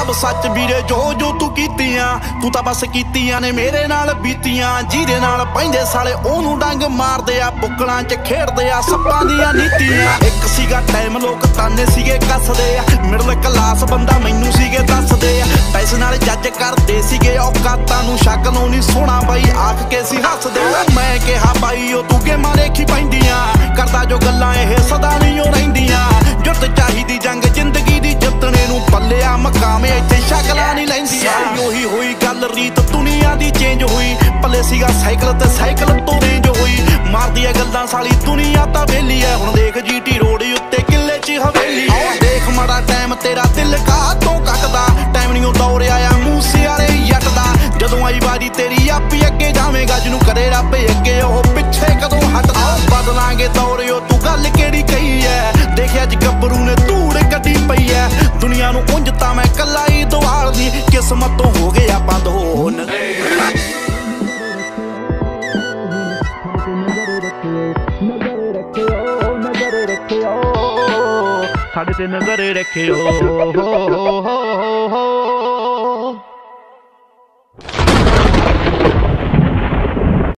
सब सच वीरे जो जो तू कीतियां, तू तां बस कीतियां ने मेरे नाल बीतियां। जिहदे नाल पैंदे साले ओनू डंग मारदे आ, बुक्कलां च खेडदे आ सप्पां दियां नीतियां। एक सीगा टाइम लोक ताने सीगे कसदे आ, मिडल क्लास बंदा मैनू सीगे दसदे आ। पैसे नाल जज करदे सीगे औकातां नू, शक्ल नू नी सोहना बाई आख के सी हसदे। मैं कहा बाई ओ तू गेमां देखी पैंदियां, करदा जो गल्लां ਇਹ सदा नहीं ओ रहिंदियां। जुट चाहिदी जंग जिंदगी दी जितने नू, पल्लिया मकामे इत्थे शकलां नहीं लैंदियां। ओही होई गल रीत दुनिया दी चेंज हुई, पल्ले सीगा साइकिल ते साइकिल तो रेंज हुई। मारदी है गल्लां साली दुनिया तां वेली है, हुण देख जीटी रोड उत्ते किले च हवेली है। देख माड़ा टाइम तेरा दिल कातों कटदा, टाइम नहीं दौड़ आया मूसे वाले जट दा। जदों आई वारी तेरी आपी अगे जावेगा, जिनू करे रब अगे ओह पिछे कदों हटदा। बदलांगे दौड़ तू गल केड़ी कही है, देखिया अज गब्बरू ने धूड़ कड्डी पई है। दुनिया नू उंज तां मैं कल्ला ही दवालदी, किस्मत तो हो गया बंद होन। साडे ते नजर रखियो।